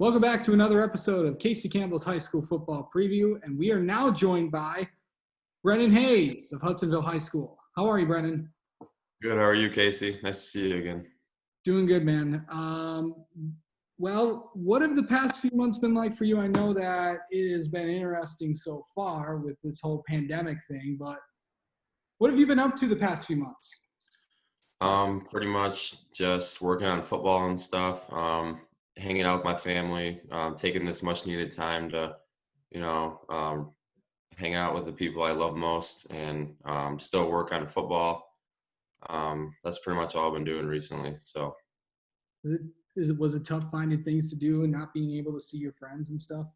Welcome back to another episode of Casey Campbell's High School Football Preview, and we are now joined by Brennan Hayes of Hudsonville High School. How are you, Brennan? Good. How are you, Casey? Nice to see you again. Doing good, man. Well, what have the past few months been like for you? I know that it has been interesting so far with this whole pandemic thing, but what have you been up to the past few months? Pretty much just working on football and stuff. Hanging out with my family. Taking this much needed time to, you know, um, hang out with the people I love most, and still work on football. That's pretty much all I've been doing recently. So, Was it tough finding things to do and not being able to see your friends and stuff?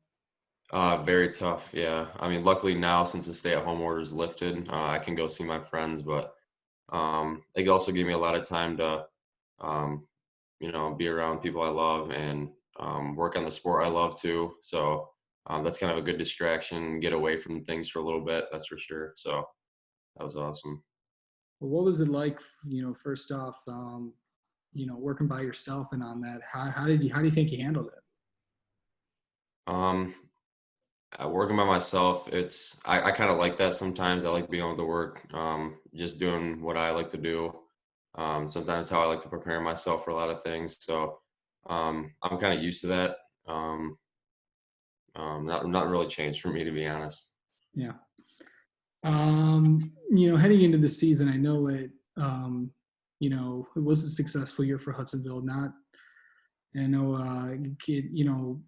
very tough. Yeah. I mean, luckily now since the stay-at-home order is lifted, I can go see my friends, but it also gave me a lot of time to um, be around people I love and work on the sport I love too. So that's kind of a good distraction, get away from things for a little bit. That's for sure. So that was awesome. Well, what was it like, first off, working by yourself and on that? How do you think you handled it? Um, Working by myself, I kind of like that sometimes. I like being able to work, just doing what I like to do. Sometimes how I like to prepare myself for a lot of things. So I'm kind of used to that. Um, not really changed for me, to be honest. Yeah. Heading into the season, I know it was a successful year for Hudsonville. I know,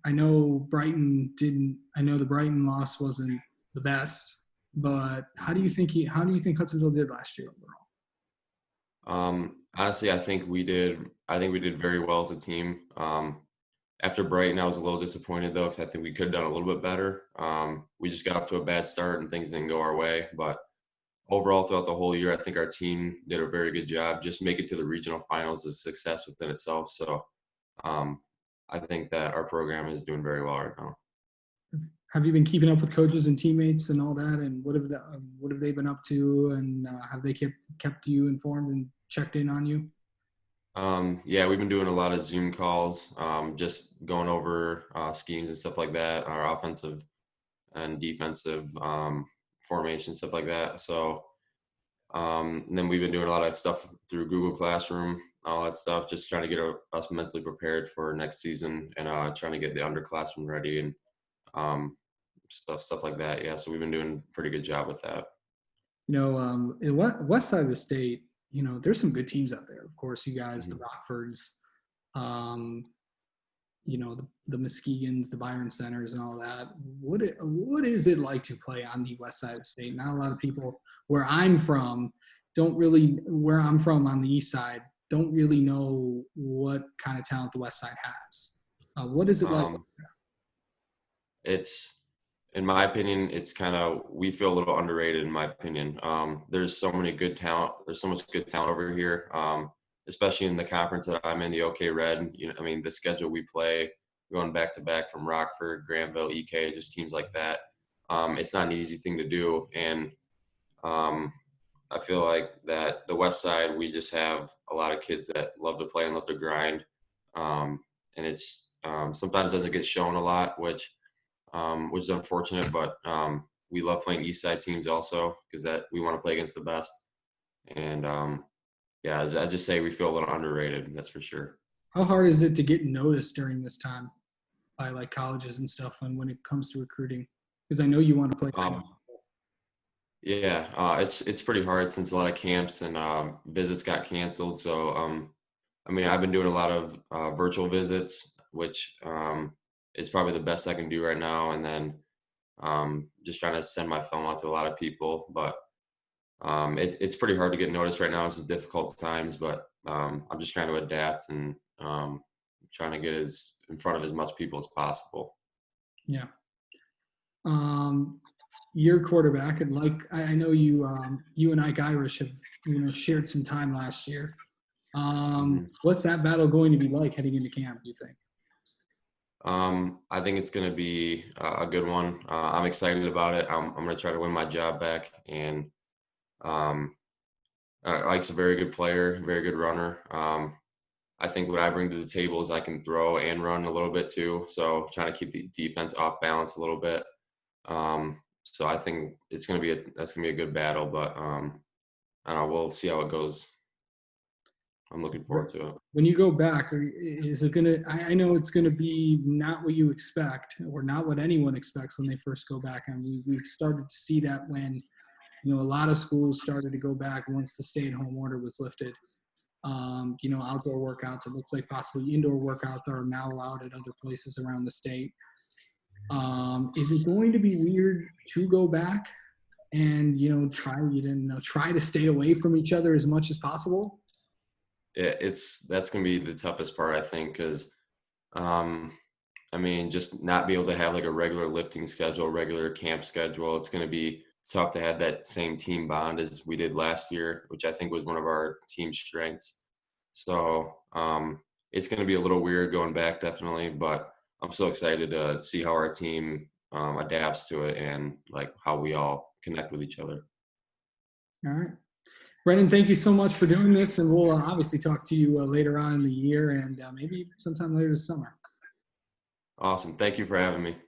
I know Brighton didn't. I know the Brighton loss wasn't the best, but how do you think Hudsonville did last year overall? Honestly, I think we did very well as a team. After Brighton, I was a little disappointed though, because I think we could have done a little bit better. We just got off to a bad start and things didn't go our way. But overall, throughout the whole year, I think our team did a very good job. Just making it to the regional finals is a success within itself. So um, I think that our program is doing very well right now. Have you been keeping up with coaches and teammates and all that? And what have they been up to? And have they kept you informed and checked in on you? Yeah, we've been doing a lot of Zoom calls, just going over schemes and stuff like that, our offensive and defensive formation, stuff like that. So, and then we've been doing a lot of stuff through Google Classroom, all that stuff, just trying to get us mentally prepared for next season and trying to get the underclassmen ready and um, stuff like that. Yeah, so we've been doing a pretty good job with that. In west side of the state, there's some good teams out there. Of course, you guys, the Mhm. Rockfords, um, the Muskegans, the Byron Centers, and all that. What is it like to play on the west side of the state? Not a lot of people where I'm from where I'm from on the east side don't really know what kind of talent the west side has. What is it like? Um, it's in my opinion, it's kind of we feel a little underrated in my opinion. There's so many good talent. There's so much good talent over here, especially in the conference that I'm in, the OK Red. I mean, the schedule we play, going back to back from Rockford, Granville, EK, just teams like that. It's not an easy thing to do, and um, I feel like that the West Side, we just have a lot of kids that love to play and love to grind, and it's sometimes doesn't get shown a lot, which is unfortunate. But we love playing East Side teams also because that we want to play against the best. And yeah, I just say we feel a little underrated. That's for sure. How hard is it to get noticed during this time by like colleges and stuff, and when it comes to recruiting? Because I know you want to play. Um, yeah, it's pretty hard since a lot of camps and visits got canceled. So I mean, I've been doing a lot of virtual visits, which is probably the best I can do right now. And then just trying to send my film out to a lot of people. But it's pretty hard to get noticed right now. It's difficult times, but I'm just trying to adapt and trying to get as in front of as much people as possible. Yeah. Um, your quarterback, and like I know you and Ike Irish have shared some time last year. Mhm. What's that battle going to be like heading into camp? Do you think? I think it's going to be a good one. I'm excited about it. I'm going to try to win my job back. And um, Ike's a very good player, very good runner. I think what I bring to the table is I can throw and run a little bit too. So trying to keep the defense off balance a little bit. So I think that's gonna be a good battle, but I don't know. We'll see how it goes. I'm looking forward to it. When you go back, is it gonna? I know it's gonna be not what you expect, or not what anyone expects when they first go back. And we've started to see that when a lot of schools started to go back once the stay-at-home order was lifted. Outdoor workouts. It looks like possibly indoor workouts are now allowed at other places around the state. Is it going to be weird to go back and try to stay away from each other as much as possible? That's gonna be the toughest part, I think, because I mean, just not be able to have like a regular lifting schedule, regular camp schedule. It's gonna be tough to have that same team bond as we did last year, which I think was one of our team strengths. So it's gonna be a little weird going back, definitely, but I'm so excited to see how our team adapts to it and like how we all connect with each other. All right. Brennan, thank you so much for doing this, and we'll obviously talk to you later on in the year and maybe sometime later this summer. Awesome. Thank you for having me.